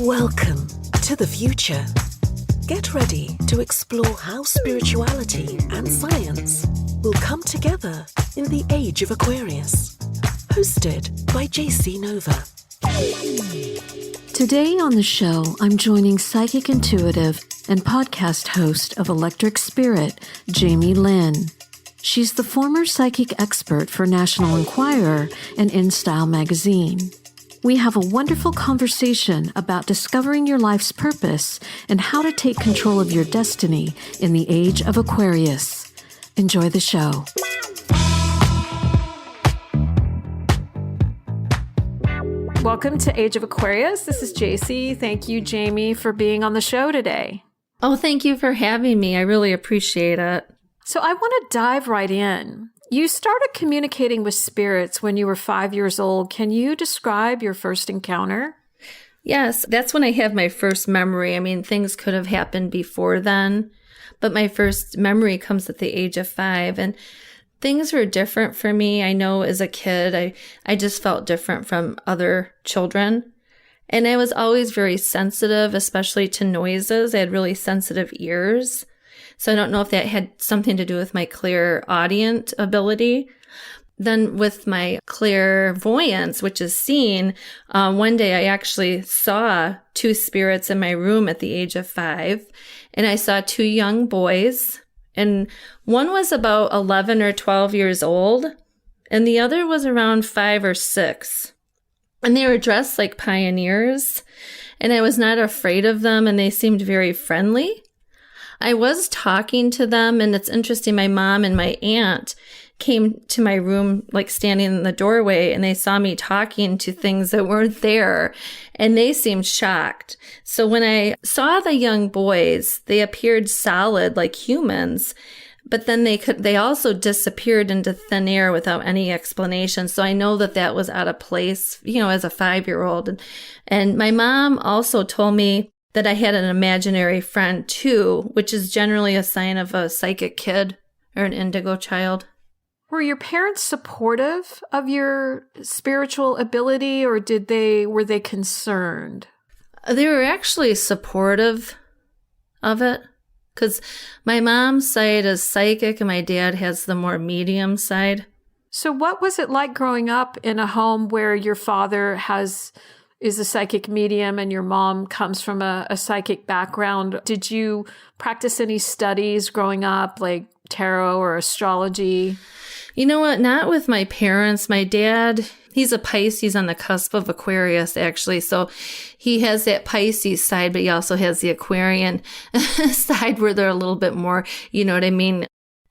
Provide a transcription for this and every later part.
Welcome to the future. Get ready to explore how spirituality and science will come together in the Age of Aquarius. Hosted by Jacy Nova. Today on the show, I'm joining psychic intuitive and podcast host of Electric Spirit, Lynn. She's the former psychic expert for National Enquirer and InStyle magazine. We have a wonderful conversation about discovering your life's purpose and how to take control of your destiny in the Age of Aquarius. Enjoy the show. Welcome to Age of Aquarius. This is Jacy. Thank you, Jamie, for being on the show today. Oh, thank you for having me. I really appreciate it. So I want to dive right in. You started communicating with spirits when you were 5 years old. Can you describe your first encounter? Yes, that's when I have my first memory. I mean, things could have happened before then, but my first memory comes at the age of 5. And things were different for me. I know as a kid, I just felt different from other children. And I was always very sensitive, especially to noises. I had really sensitive ears. So I don't know if that had something to do with my clairaudient ability. Then with my clairvoyance, which is seeing, one day I actually saw 2 spirits in my room at the age of 5. And I saw 2 young boys. And one was about 11 or 12 years old. And the other was around 5 or 6. And they were dressed like pioneers. And I was not afraid of them. And they seemed very friendly. I was talking to them, and it's interesting, my mom and my aunt came to my room, like standing in the doorway, and they saw me talking to things that weren't there, and they seemed shocked. So when I saw the young boys, they appeared solid like humans, but then they also disappeared into thin air without any explanation. So I know that was out of place, as a 5-year-old. And my mom also told me that I had an imaginary friend too, which is generally a sign of a psychic kid or an indigo child. Were your parents supportive of your spiritual ability, or were they concerned? They were actually supportive of it, because my mom's side is psychic and my dad has the more medium side. So what was it like growing up in a home where your father is a psychic medium and your mom comes from a psychic background? Did you practice any studies growing up, like tarot or astrology? You know what? Not with my parents. My dad, he's a Pisces on the cusp of Aquarius, actually. So he has that Pisces side, but he also has the Aquarian side where they're a little bit more,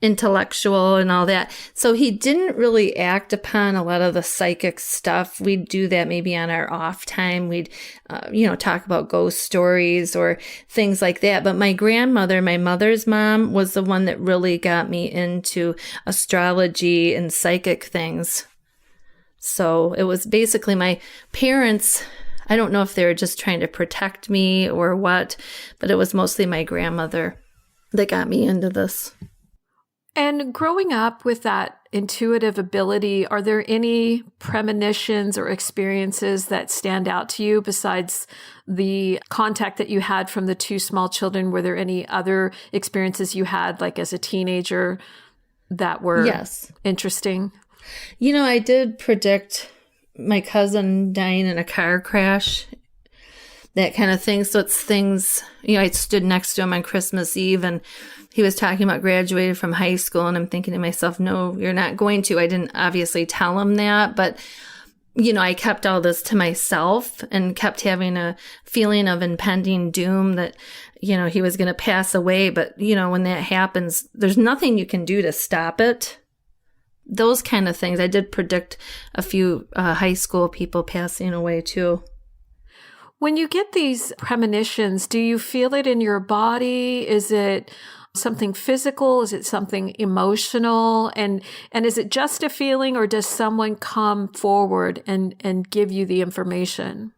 intellectual and all that. So he didn't really act upon a lot of the psychic stuff. We'd do that maybe on our off time. We'd, talk about ghost stories or things like that. But my grandmother, my mother's mom, was the one that really got me into astrology and psychic things. So it was basically my parents. I don't know if they were just trying to protect me or what, but it was mostly my grandmother that got me into this. And growing up with that intuitive ability, are there any premonitions or experiences that stand out to you besides the contact that you had from the 2 small children? Were there any other experiences you had, like as a teenager, that were interesting? I did predict my cousin dying in a car crash, that kind of thing. So it's things, I stood next to him on Christmas Eve and he was talking about graduating from high school, and I'm thinking to myself, no, you're not going to. I didn't obviously tell him that, but, I kept all this to myself and kept having a feeling of impending doom that, he was going to pass away. But, when that happens, there's nothing you can do to stop it. Those kind of things. I did predict a few high school people passing away too. When you get these premonitions, do you feel it in your body? Is it something physical? Is it something emotional? And is it just a feeling, or does someone come forward and give you the information?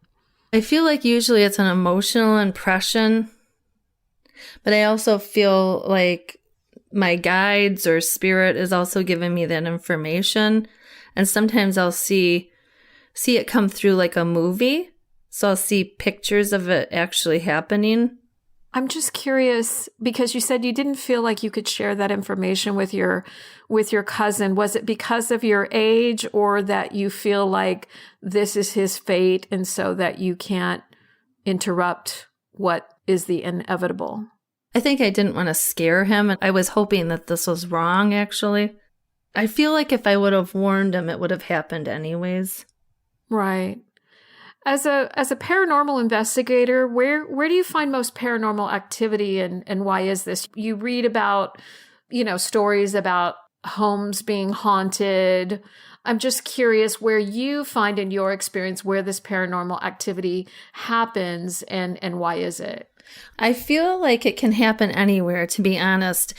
I feel like usually it's an emotional impression, but I also feel like my guides or spirit is also giving me that information. And sometimes I'll see it come through like a movie. So I'll see pictures of it actually happening. I'm just curious because you said you didn't feel like you could share that information with your cousin. Was it because of your age, or that you feel like this is his fate and so that you can't interrupt what is the inevitable? I think I didn't want to scare him. I was hoping that this was wrong, actually. I feel like if I would have warned him, it would have happened anyways. Right. As a paranormal investigator, where do you find most paranormal activity, and why is this? You read about, stories about homes being haunted. I'm just curious where you find in your experience where this paranormal activity happens and why is it? I feel like it can happen anywhere, to be honest.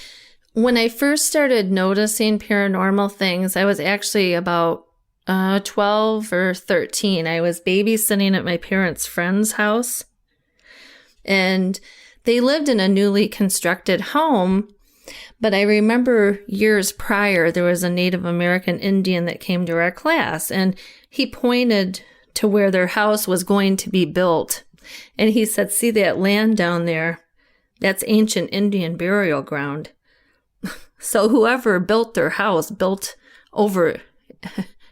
When I first started noticing paranormal things, I was actually about 12 or 13. I was babysitting at my parents' friend's house, and they lived in a newly constructed home. But I remember years prior, there was a Native American Indian that came to our class, and he pointed to where their house was going to be built. And he said, "See that land down there? That's ancient Indian burial ground." So whoever built their house built over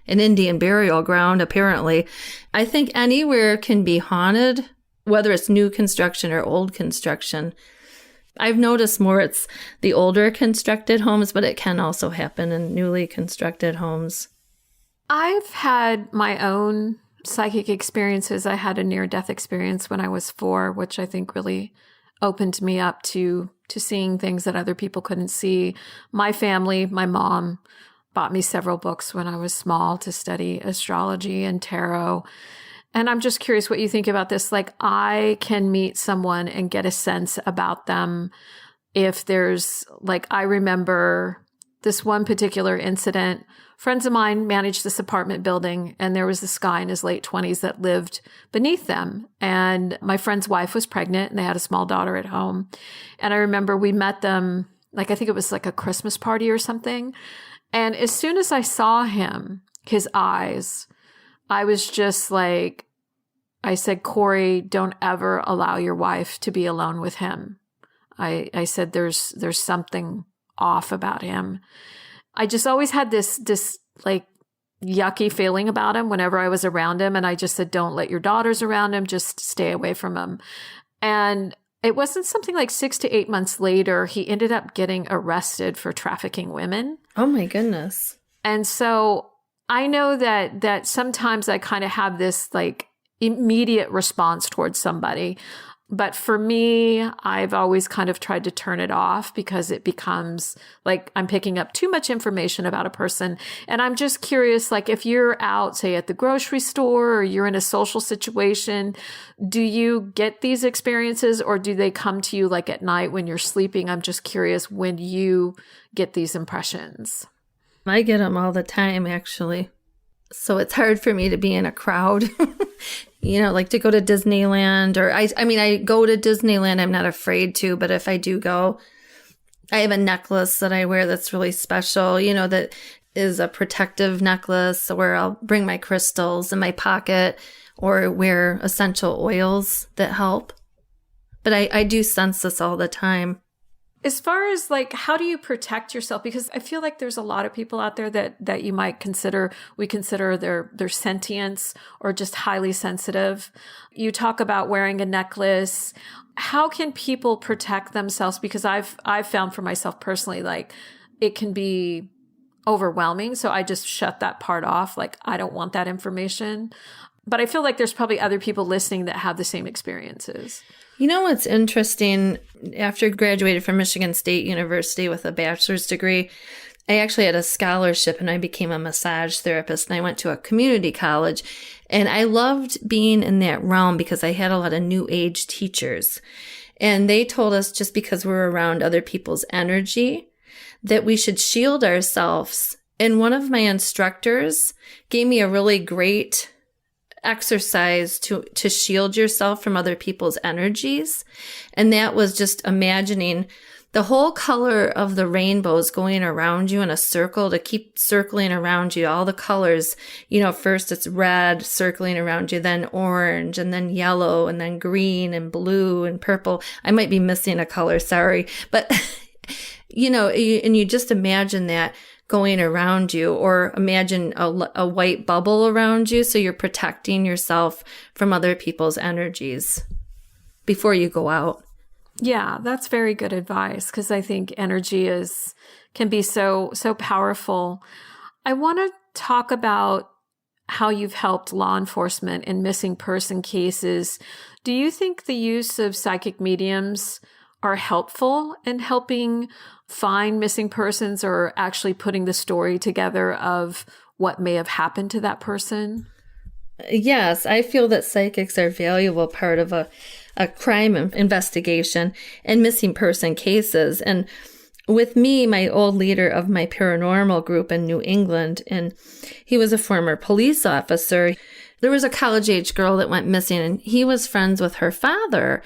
an Indian burial ground, apparently. I think anywhere can be haunted, whether it's new construction or old construction. I've noticed more it's the older constructed homes, but it can also happen in newly constructed homes. I've had my own psychic experiences. I had a near-death experience when I was 4, which I think really opened me up to seeing things that other people couldn't see. My family, my mom, bought me several books when I was small to study astrology and tarot. And I'm just curious what you think about this. Like, I can meet someone and get a sense about them if there's, like, I remember this one particular incident. Friends of mine managed this apartment building, and there was this guy in his late 20s that lived beneath them. And my friend's wife was pregnant, and they had a small daughter at home. And I remember we met them, like, I think it was like a Christmas party or something. And as soon as I saw him, his eyes, I was just like, I said, "Corey, don't ever allow your wife to be alone with him." I said, there's something off about him. I just always had this like yucky feeling about him whenever I was around him. And I just said, "Don't let your daughters around him. Just stay away from him." And it wasn't something like 6 to 8 months later, he ended up getting arrested for trafficking women. Oh my goodness. And so I know that sometimes I kind of have this like immediate response towards somebody. But for me, I've always kind of tried to turn it off because it becomes like I'm picking up too much information about a person. And I'm just curious, like if you're out, say at the grocery store or you're in a social situation, do you get these experiences or do they come to you like at night when you're sleeping? I'm just curious when you get these impressions. I get them all the time, actually. So it's hard for me to be in a crowd, like to go to Disneyland or I go to Disneyland. I'm not afraid to, but if I do go, I have a necklace that I wear that's really special, that is a protective necklace where I'll bring my crystals in my pocket or wear essential oils that help. But I do sense this all the time. As far as like, how do you protect yourself? Because I feel like there's a lot of people out there that you might consider their sentience or just highly sensitive. You talk about wearing a necklace. How can people protect themselves? Because I've found for myself personally, like it can be overwhelming. So I just shut that part off. Like I don't want that information. But I feel like there's probably other people listening that have the same experiences. You know what's interesting? After I graduated from Michigan State University with a bachelor's degree, I actually had a scholarship and I became a massage therapist and I went to a community college. And I loved being in that realm because I had a lot of new age teachers. And they told us just because we're around other people's energy that we should shield ourselves. And one of my instructors gave me a really great exercise to shield yourself from other people's energies. And that was just imagining The whole color of the rainbow is going around you in a circle to keep circling around you. All the colors, first it's red circling around you, then orange, and then yellow, and then green and blue and purple. I might be missing a color, sorry. But, and you just imagine that going around you, or imagine a white bubble around you. So you're protecting yourself from other people's energies before you go out. Yeah, that's very good advice, because I think energy can be so powerful. I want to talk about how you've helped law enforcement in missing person cases. Do you think the use of psychic mediums are helpful in helping find missing persons, or actually putting the story together of what may have happened to that person? Yes, I feel that psychics are a valuable part of a crime investigation and missing person cases. And with me, my old leader of my paranormal group in New England, and he was a former police officer. There was a college-age girl that went missing, and he was friends with her father.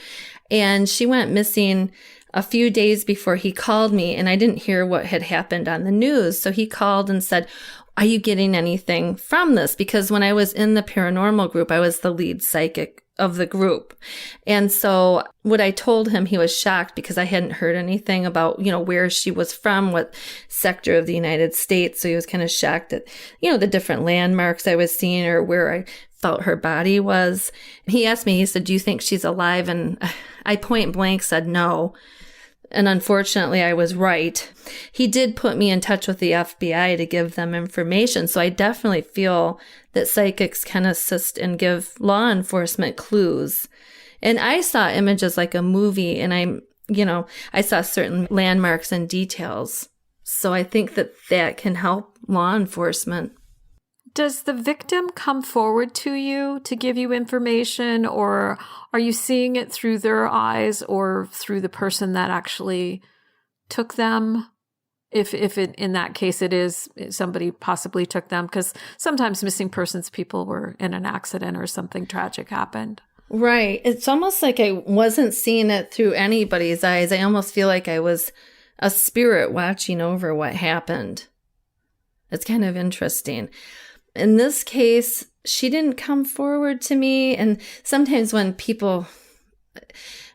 And she went missing a few days before he called me, and I didn't hear what had happened on the news. So he called and said, "Are you getting anything from this?" Because when I was in the paranormal group, I was the lead psychic of the group. And so what I told him, he was shocked because I hadn't heard anything about, where she was from, what sector of the United States. So he was kind of shocked at, the different landmarks I was seeing, or where I felt her body was. And he asked me, he said, "Do you think she's alive?" And I point blank said no. And unfortunately, I was right. He did put me in touch with the FBI to give them information. So I definitely feel that psychics can assist and give law enforcement clues. And I saw images like a movie, and I saw certain landmarks and details. So I think that can help law enforcement. Does the victim come forward to you to give you information, or are you seeing it through their eyes or through the person that actually took them? If in that case it is somebody possibly took them, because sometimes missing persons, people were in an accident or something tragic happened. Right. It's almost like I wasn't seeing it through anybody's eyes. I almost feel like I was a spirit watching over what happened. It's kind of interesting. In this case, she didn't come forward to me. And sometimes when people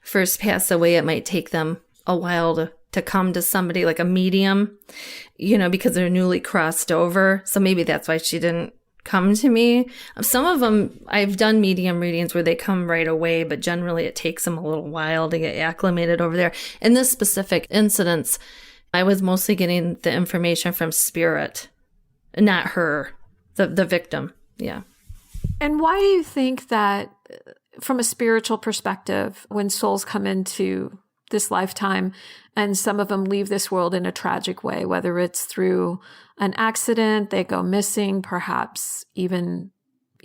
first pass away, it might take them a while to come to somebody, like a medium, because they're newly crossed over. So maybe that's why she didn't come to me. Some of them, I've done medium readings where they come right away, but generally it takes them a little while to get acclimated over there. In this specific incident, I was mostly getting the information from spirit, not her. The victim. Yeah. And why do you think that, from a spiritual perspective, when souls come into this lifetime and some of them leave this world in a tragic way, whether it's through an accident, they go missing, perhaps even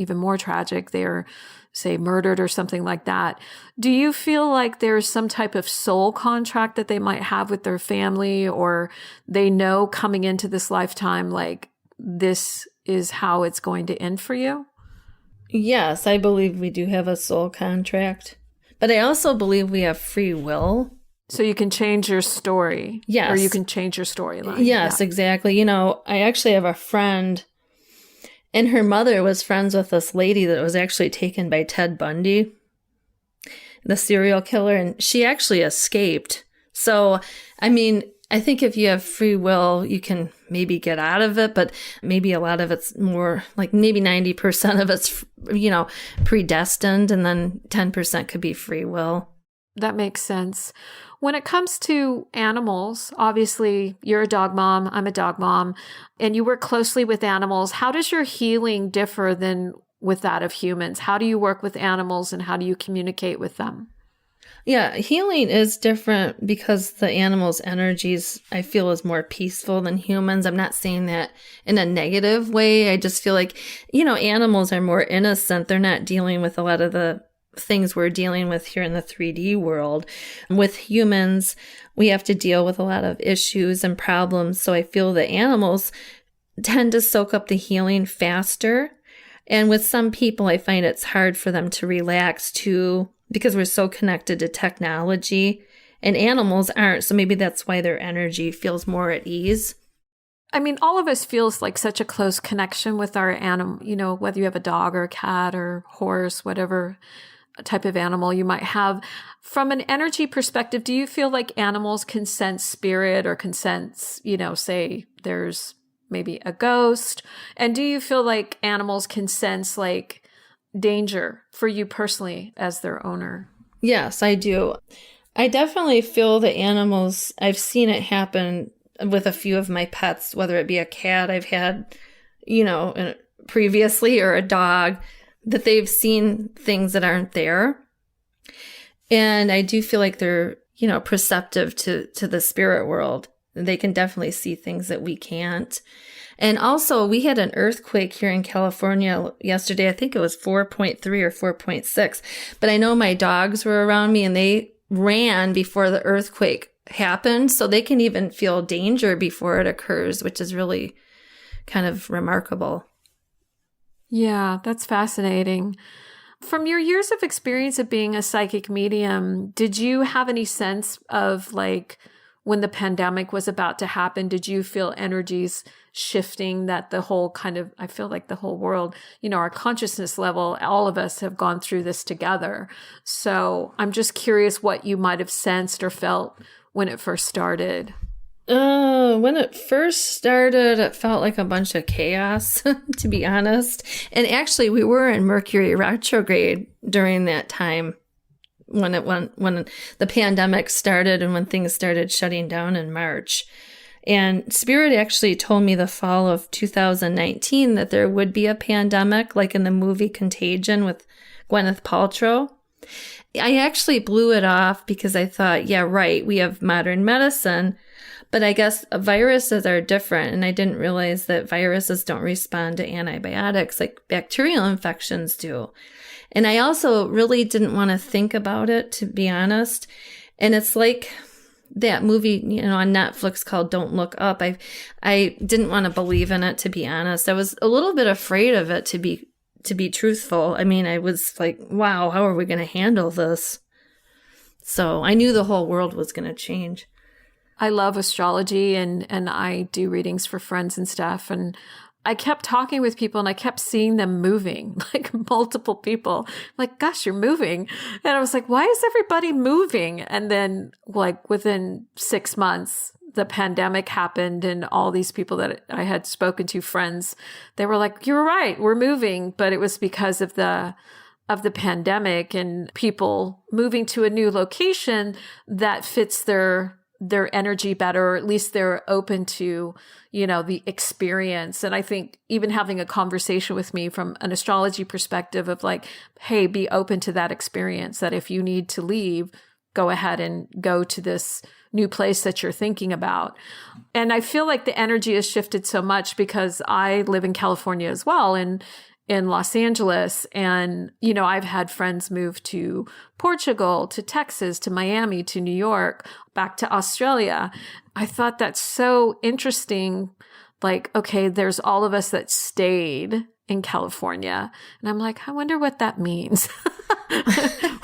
more tragic, they're, say, murdered or something like that. Do you feel like there's some type of soul contract that they might have with their family, or they know coming into this lifetime, like, this is how it's going to end for you? Yes, I believe we do have a soul contract, but I also believe we have free will. So you can change your story. Yes. Or you can change your storyline. Yes, yeah. Exactly. I actually have a friend, and her mother was friends with this lady that was actually taken by Ted Bundy, the serial killer, and she actually escaped. So, I think if you have free will, you can maybe get out of it, but maybe a lot of it's more like maybe 90% of it's, predestined, and then 10% could be free will. That makes sense. When it comes to animals, obviously you're a dog mom, I'm a dog mom, and you work closely with animals. How does your healing differ than with that of humans? How do you work with animals, and how do you communicate with them? Yeah, healing is different because the animals' energies, I feel, is more peaceful than humans. I'm not saying that in a negative way. I just feel like, animals are more innocent. They're not dealing with a lot of the things we're dealing with here in the 3D world. With humans, we have to deal with a lot of issues and problems. So I feel the animals tend to soak up the healing faster. And with some people, I find it's hard for them to relax too, because we're so connected to technology And animals aren't, so maybe that's why their energy feels more at ease. I mean, all of us feels like such a close connection with our animal, whether you have a dog or a cat or horse, whatever type of animal you might have. From an energy perspective, do you feel like animals can sense spirit or can sense, say there's maybe a ghost? And do you feel like animals can sense like danger for you personally as their owner? Yes, I do. I definitely feel that animals, I've seen it happen with a few of my pets, whether it be a cat I've had, previously, or a dog, that they've seen things that aren't there. And I do feel like they're, perceptive to the spirit world. They can definitely see things that we can't. And also, we had an earthquake here in California yesterday. I think it was 4.3 or 4.6. But I know my dogs were around me and they ran before the earthquake happened. So they can even feel danger before it occurs, which is really kind of remarkable. Yeah, that's fascinating. From your years of experience of being a psychic medium, did you have any sense of like when the pandemic was about to happen, did you feel energies shifting that the whole I feel like the whole world, our consciousness level, all of us have gone through this together. So I'm just curious what you might have sensed or felt when it first started. When it first started, it felt like a bunch of chaos, to be honest. And actually, we were in Mercury retrograde during that time when the pandemic started and when things started shutting down in March. And Spirit actually told me the fall of 2019 that there would be a pandemic, like in the movie Contagion with Gwyneth Paltrow. I actually blew it off because I thought, yeah, right, we have modern medicine, but I guess viruses are different. And I didn't realize that viruses don't respond to antibiotics like bacterial infections do. And I also really didn't want to think about it, to be honest. And it's like that movie, on Netflix called Don't Look Up. I didn't want to believe in it, to be honest. I was a little bit afraid of it, to be truthful. I mean, I was like, wow, how are we going to handle this? So I knew the whole world was going to change. I love astrology and I do readings for friends and stuff. And I kept talking with people and I kept seeing them moving, like multiple people. Like, gosh, you're moving. And I was like, why is everybody moving? And then like within 6 months, the pandemic happened and all these people that I had spoken to, friends, they were like, you're right, we're moving. But it was because of the pandemic and people moving to a new location that fits their energy better, or at least they're open to, the experience. And I think even having a conversation with me from an astrology perspective of like, hey, be open to that experience, that if you need to leave, go ahead and go to this new place that you're thinking about. And I feel like the energy has shifted so much because I live in California as well, and in Los Angeles. And, I've had friends move to Portugal, to Texas, to Miami, to New York, back to Australia. I thought that's so interesting. Like, okay, there's all of us that stayed in California. And I'm like, I wonder what that means.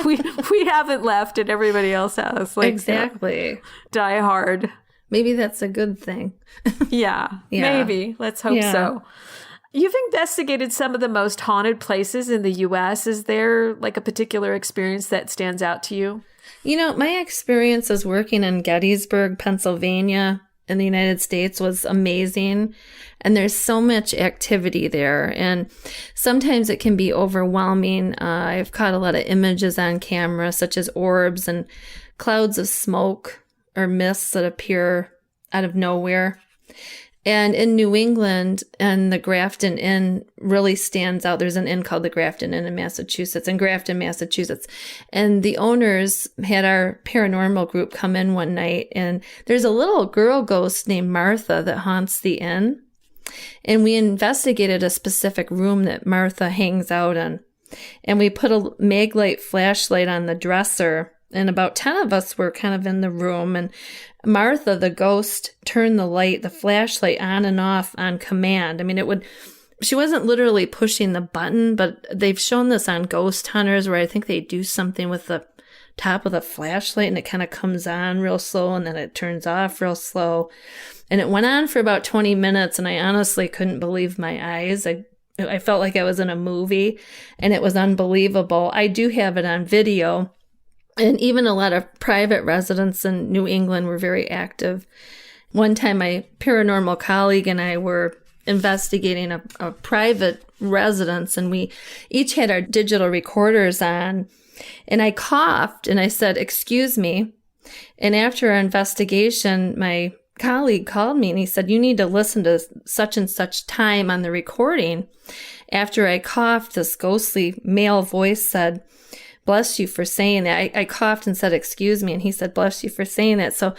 we haven't left and everybody else has. Like, exactly. Die hard. Maybe that's a good thing. Yeah, maybe. Let's hope so. You've investigated some of the most haunted places in the U.S. Is there like a particular experience that stands out to you? My experience as working in Gettysburg, Pennsylvania in the United States was amazing. And there's so much activity there. And sometimes it can be overwhelming. I've caught a lot of images on camera, such as orbs and clouds of smoke or mists that appear out of nowhere. And in New England, and the Grafton Inn really stands out. There's an inn called the Grafton Inn in Grafton, Massachusetts. And the owners had our paranormal group come in one night, and there's a little girl ghost named Martha that haunts the inn. And we investigated a specific room that Martha hangs out in. And we put a Maglite flashlight on the dresser, and about 10 of us were kind of in the room, and Martha, the ghost, turned the flashlight on and off on command. I mean, she wasn't literally pushing the button, but they've shown this on Ghost Hunters where I think they do something with the top of the flashlight, and it kind of comes on real slow and then it turns off real slow. And it went on for about 20 minutes, and I honestly couldn't believe my eyes. I felt like I was in a movie, and it was unbelievable. I do have it on video, and even a lot of private residents in New England were very active. One time, my paranormal colleague and I were investigating a private residence, and we each had our digital recorders on, and I coughed and I said, "Excuse me." And after our investigation, my colleague called me and he said, "You need to listen to such and such time on the recording." After I coughed, this ghostly male voice said, "Bless you for saying that." I coughed and said, "Excuse me." And he said, "Bless you for saying that." So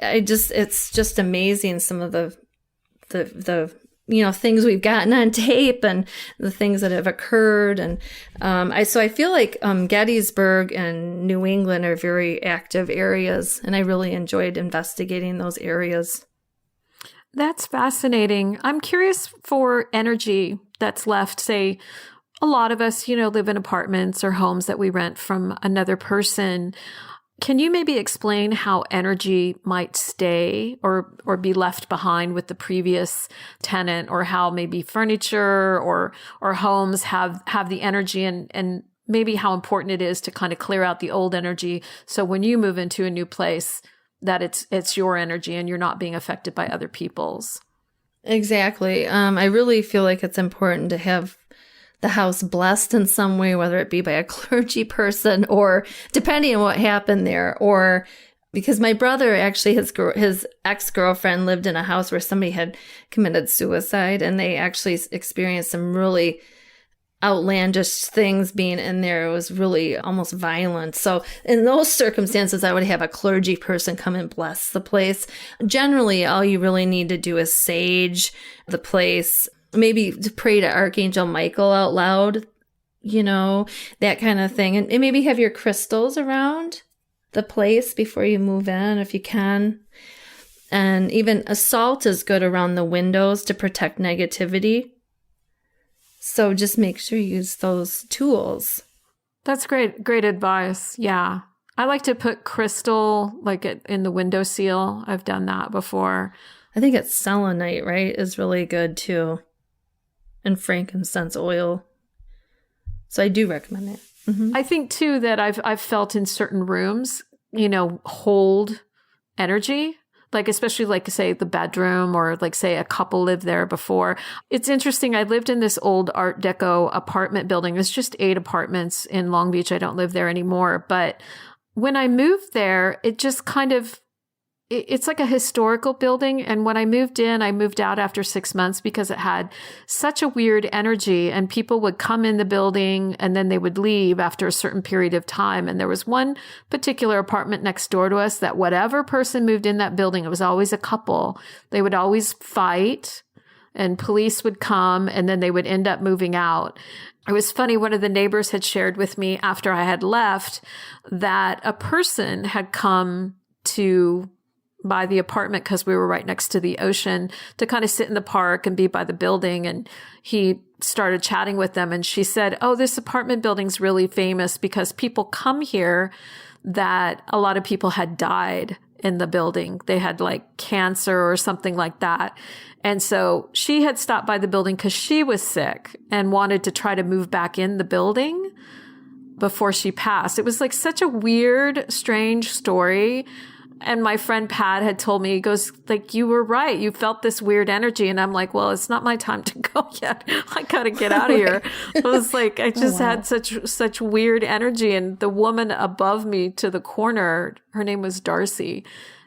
it's just amazing, some of the things we've gotten on tape and the things that have occurred. And I feel like Gettysburg and New England are very active areas, and I really enjoyed investigating those areas. That's fascinating. I'm curious for energy that's left. Say, a lot of us, live in apartments or homes that we rent from another person. Can you maybe explain how energy might stay or be left behind with the previous tenant, or how maybe furniture or homes have the energy, and maybe how important it is to kind of clear out the old energy, so when you move into a new place, that it's your energy and you're not being affected by other people's? Exactly. I really feel like it's important to have the house blessed in some way, whether it be by a clergy person or depending on what happened there, or because my brother actually, his ex-girlfriend lived in a house where somebody had committed suicide, and they actually experienced some really outlandish things being in there. It was really almost violent. So in those circumstances, I would have a clergy person come and bless the place. Generally, all you really need to do is sage the place, maybe to pray to Archangel Michael out loud, that kind of thing. And maybe have your crystals around the place before you move in, if you can. And even a salt is good around the windows to protect negativity. So just make sure you use those tools. That's great advice. Yeah. I like to put crystal in the window seal. I've done that before. I think it's selenite, right, is really good too. And frankincense oil. So I do recommend it. Mm-hmm. I think too that I've felt in certain rooms, hold energy, especially say the bedroom, or say a couple lived there before. It's interesting. I lived in this old Art Deco apartment building. It's just 8 apartments in Long Beach. I don't live there anymore. But when I moved there, it just it's like a historical building. And when I moved in, I moved out after 6 months because it had such a weird energy, and people would come in the building and then they would leave after a certain period of time. And there was one particular apartment next door to us that whatever person moved in that building, it was always a couple. They would always fight, and police would come, and then they would end up moving out. It was funny. One of the neighbors had shared with me after I had left that a person had come to buy the apartment because we were right next to the ocean, to kind of sit in the park and be by the building. And he started chatting with them. And she said, "Oh, this apartment building's really famous because people come here that a lot of people had died in the building. They had cancer or something like that." And so she had stopped by the building because she was sick and wanted to try to move back in the building before she passed. It was such a weird, strange story. And my friend Pat had told me, he goes, "You were right. You felt this weird energy." And I'm like, "Well, it's not my time to go yet. I got to get out of here." It was I just had such weird energy. And the woman above me to the corner, her name was Darcy.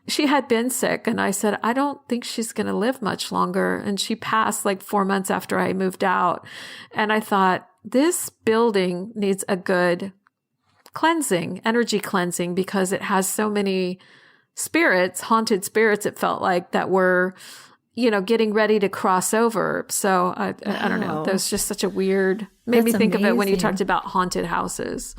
She had been sick. And I said, "I don't think she's going to live much longer." And she passed 4 months after I moved out. And I thought, this building needs a good cleansing, energy cleansing, because it has so many spirits, haunted spirits, it felt like, that were, getting ready to cross over. So I don't know. That was just such a weird, made me think amazing. Of it when you talked about haunted houses.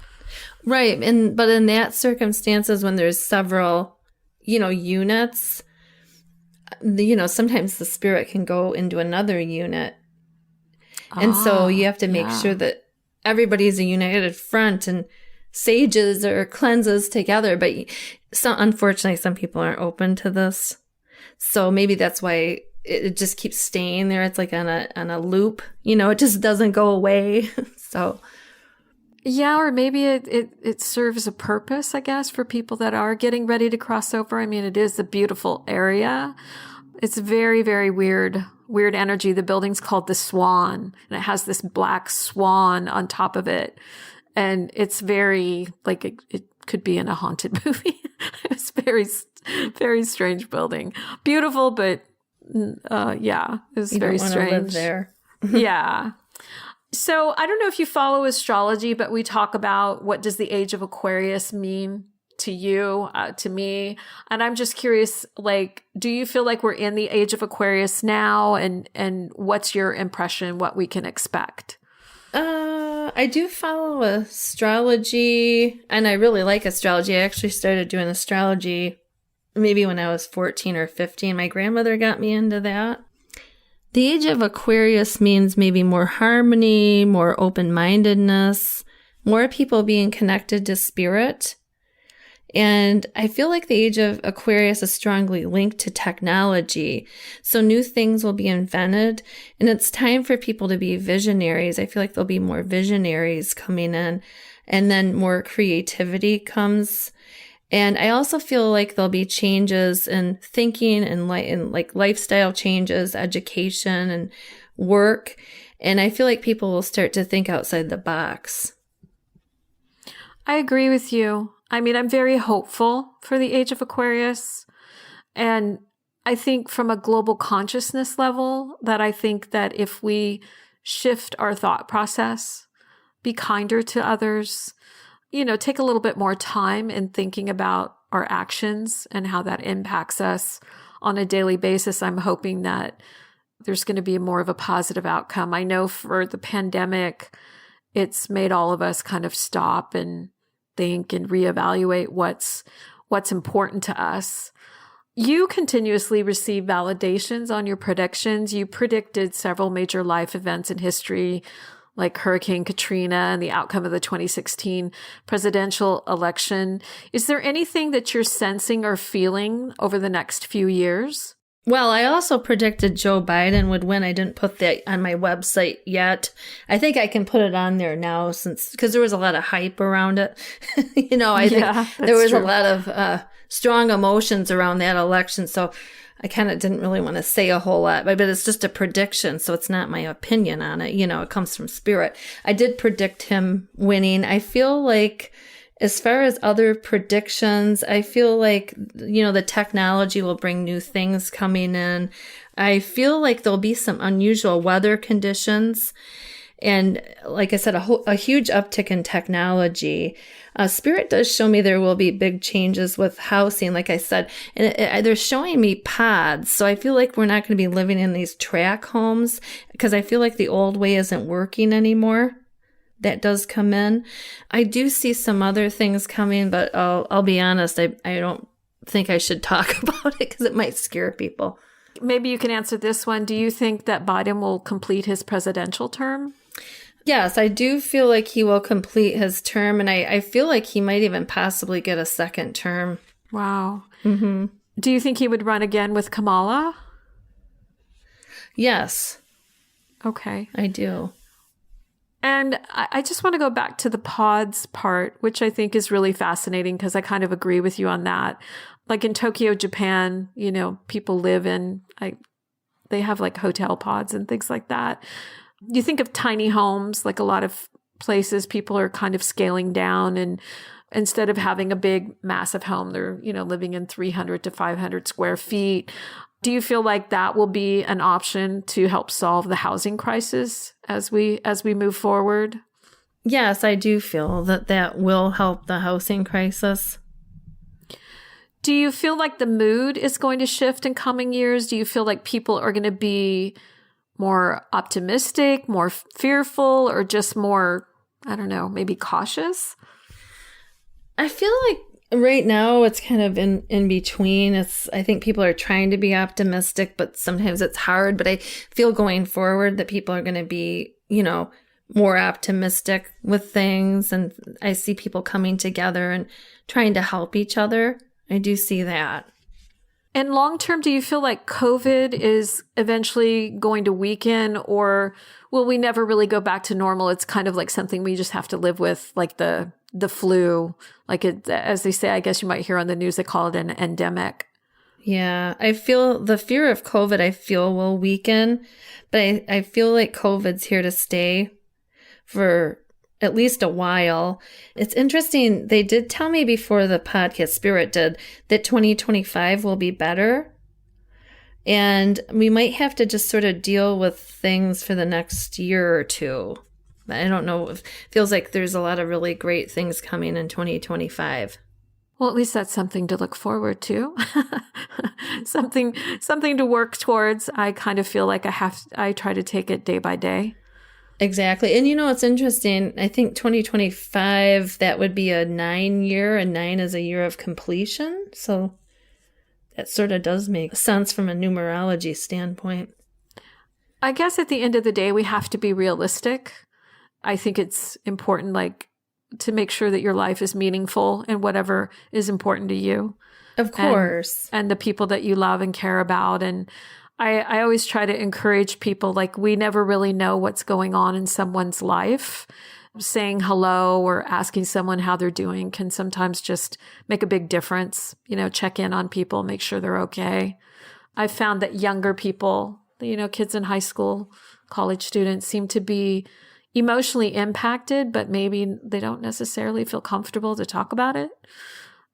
Right. But in that circumstances, when there's several, units, sometimes the spirit can go into another unit. And so you have to make sure that everybody's a united front. And sages or cleanses together. But unfortunately, some people aren't open to this. So maybe that's why it just keeps staying there. It's like on a loop, it just doesn't go away. So. Yeah, or maybe it serves a purpose, I guess, for people that are getting ready to cross over. I mean, it is a beautiful area. It's very, very weird energy. The building's called the Swan, and it has this black swan on top of it. And it's very, like, it could be in a haunted movie. It's very, very strange building. Beautiful, but yeah, it's very strange. You don't want to live there. Yeah. So I don't know if you follow astrology, but we talk about what does the Age of Aquarius mean to you, to me. And I'm just curious, like, do you feel like we're in the Age of Aquarius now? And what's your impression, what we can expect? I do follow astrology, and I really like astrology. I actually started doing astrology maybe when I was 14 or 15. My grandmother got me into that. The Age of Aquarius means maybe more harmony, more open-mindedness, more people being connected to spirit. And I feel like the Age of Aquarius is strongly linked to technology. So new things will be invented, and it's time for people to be visionaries. I feel like there'll be more visionaries coming in, and then more creativity comes. And I also feel like there'll be changes in thinking and like lifestyle changes, education and work. And I feel like people will start to think outside the box. I agree with you. I mean, I'm very hopeful for the Age of Aquarius. And I think from a global consciousness level, that I think that if we shift our thought process, be kinder to others, take a little bit more time in thinking about our actions and how that impacts us on a daily basis, I'm hoping that there's going to be more of a positive outcome. I know for the pandemic, it's made all of us kind of stop and think and reevaluate what's important to us. You continuously receive validations on your predictions. You predicted several major life events in history, like Hurricane Katrina and the outcome of the 2016 presidential election. Is there anything that you're sensing or feeling over the next few years? Well, I also predicted Joe Biden would win. I didn't put that on my website yet. I think I can put it on there now because there was a lot of hype around it. I think there was a lot of strong emotions around that election. So I kind of didn't really want to say a whole lot, but it's just a prediction. So it's not my opinion on it. It comes from spirit. I did predict him winning. I feel like as far as other predictions, I feel like, the technology will bring new things coming in. I feel like there'll be some unusual weather conditions. And like I said, a huge uptick in technology. Spirit does show me there will be big changes with housing, like I said. And they're showing me pods. So I feel like we're not going to be living in these track homes because I feel like the old way isn't working anymore. That does come in. I do see some other things coming, but I'll be honest, I don't think I should talk about it because it might scare people. Maybe you can answer this one. Do you think that Biden will complete his presidential term? Yes, I do feel like he will complete his term, and I feel like he might even possibly get a second term. Wow. Mm-hmm. Do you think he would run again with Kamala? Yes. Okay. I do. And I just want to go back to the pods part, which I think is really fascinating because I kind of agree with you on that. Like in Tokyo, Japan, people live they have like hotel pods and things like that. You think of tiny homes, like a lot of places people are kind of scaling down, and instead of having a big, massive home, they're, living in 300 to 500 square feet. Do you feel like that will be an option to help solve the housing crisis as we move forward? Yes, I do feel that will help the housing crisis. Do you feel like the mood is going to shift in coming years? Do you feel like people are going to be more optimistic, more fearful, or just more, I don't know, maybe cautious? I feel like right now it's kind of in between. I think people are trying to be optimistic, but sometimes it's hard. But I feel going forward that people are going to be, more optimistic with things. And I see people coming together and trying to help each other. I do see that. And long term, do you feel like COVID is eventually going to weaken, or will we never really go back to normal? It's kind of like something we just have to live with, like the flu. Like it, as they say, I guess you might hear on the news, they call it an endemic. Yeah, I feel the fear of COVID, I feel will weaken, but I feel like COVID's here to stay for at least a while. It's interesting. They did tell me before the podcast, Spirit did, that 2025 will be better. And we might have to just sort of deal with things for the next year or two. I don't know. It feels like there's a lot of really great things coming in 2025. Well, at least that's something to look forward to. something to work towards. I kind of feel like I try to take it day by day. Exactly. And it's interesting. I think 2025, that would be a 9-year, and 9 is a year of completion. So that sort of does make sense from a numerology standpoint. I guess at the end of the day, we have to be realistic. I think it's important, like, to make sure that your life is meaningful and whatever is important to you. Of course. And the people that you love and care about. And I always try to encourage people, like, we never really know what's going on in someone's life. Saying hello or asking someone how they're doing can sometimes just make a big difference. Check in on people, make sure they're okay. I've found that younger people, kids in high school, college students, seem to be emotionally impacted, but maybe they don't necessarily feel comfortable to talk about it.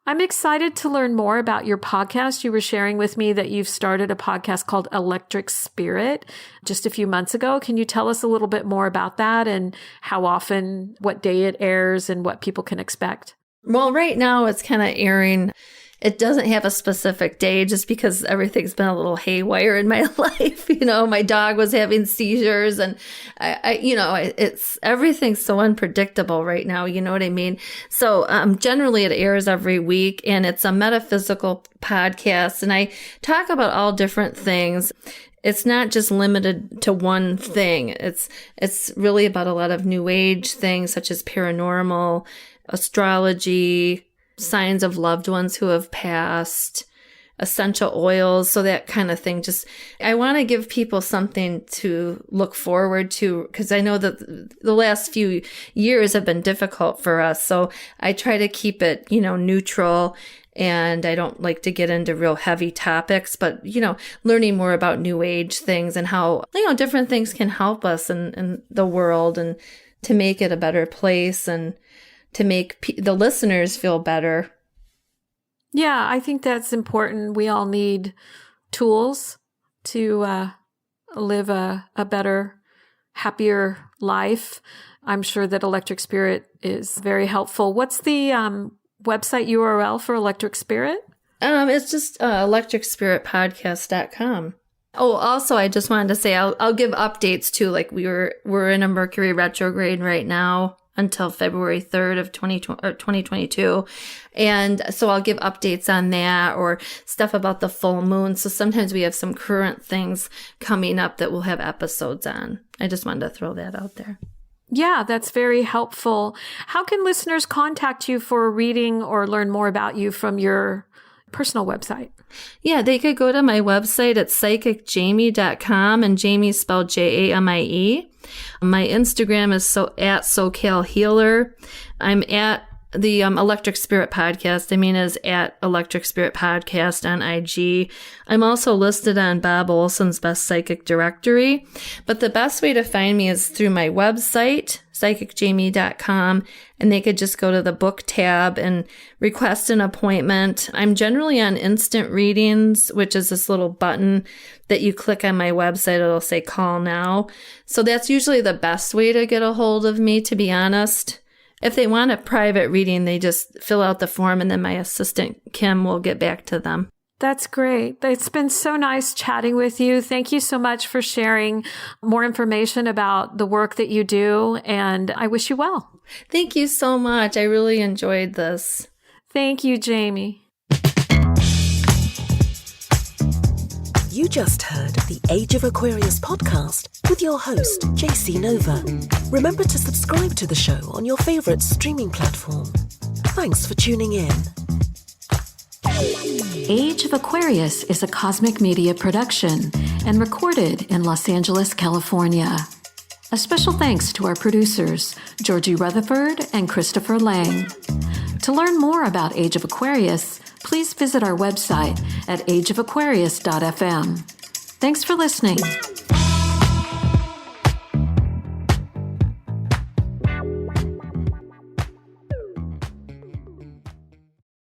I'm excited to learn more about your podcast. You were sharing with me that you've started a podcast called Electric Spirit just a few months ago. Can you tell us a little bit more about that and how often, what day it airs, and what people can expect? Well, right now it's kind of airing. It doesn't have a specific day just because everything's been a little haywire in my life. My dog was having seizures, and it's everything's so unpredictable right now. You know what I mean? So generally it airs every week, and it's a metaphysical podcast, and I talk about all different things. It's not just limited to one thing. It's really about a lot of new age things such as paranormal, astrology, signs of loved ones who have passed, essential oils, so that kind of thing. Just, I want to give people something to look forward to, because I know that the last few years have been difficult for us. So I try to keep it, neutral, and I don't like to get into real heavy topics, but, learning more about new age things and how, different things can help us in the world and to make it a better place and to make the listeners feel better. Yeah, I think that's important. We all need tools to live a better, happier life. I'm sure that Electric Spirit is very helpful. What's the website URL for Electric Spirit? It's just electricspiritpodcast.com. Oh, also, I just wanted to say I'll give updates too. Like we're in a Mercury retrograde right now until February 3rd of 2022. And so I'll give updates on that or stuff about the full moon. So sometimes we have some current things coming up that we'll have episodes on. I just wanted to throw that out there. Yeah, that's very helpful. How can listeners contact you for a reading or learn more about you from your personal website? Yeah, they could go to my website at psychicjamie.com, and Jamie spelled Jamie. My Instagram is at SoCal Healer. I'm at the Electric Spirit Podcast. Is at Electric Spirit Podcast on IG. I'm also listed on Bob Olson's Best Psychic Directory. But the best way to find me is through my website, psychicjamie.com, and they could just go to the book tab and request an appointment. I'm generally on instant readings, which is this little button that you click on my website. It'll say call now. So that's usually the best way to get a hold of me, to be honest. If they want a private reading, they just fill out the form, and then my assistant, Kim, will get back to them. That's great. It's been so nice chatting with you. Thank you so much for sharing more information about the work that you do, and I wish you well. Thank you so much. I really enjoyed this. Thank you, Jamie. You just heard the Age of Aquarius podcast with your host, Jacy Nova. Remember to subscribe to the show on your favorite streaming platform. Thanks for tuning in. Age of Aquarius is a cosmic media production and recorded in Los Angeles, California. A special thanks to our producers, Georgie Rutherford and Christopher Lang. To learn more about Age of Aquarius, please visit our website at ageofaquarius.fm. Thanks for listening.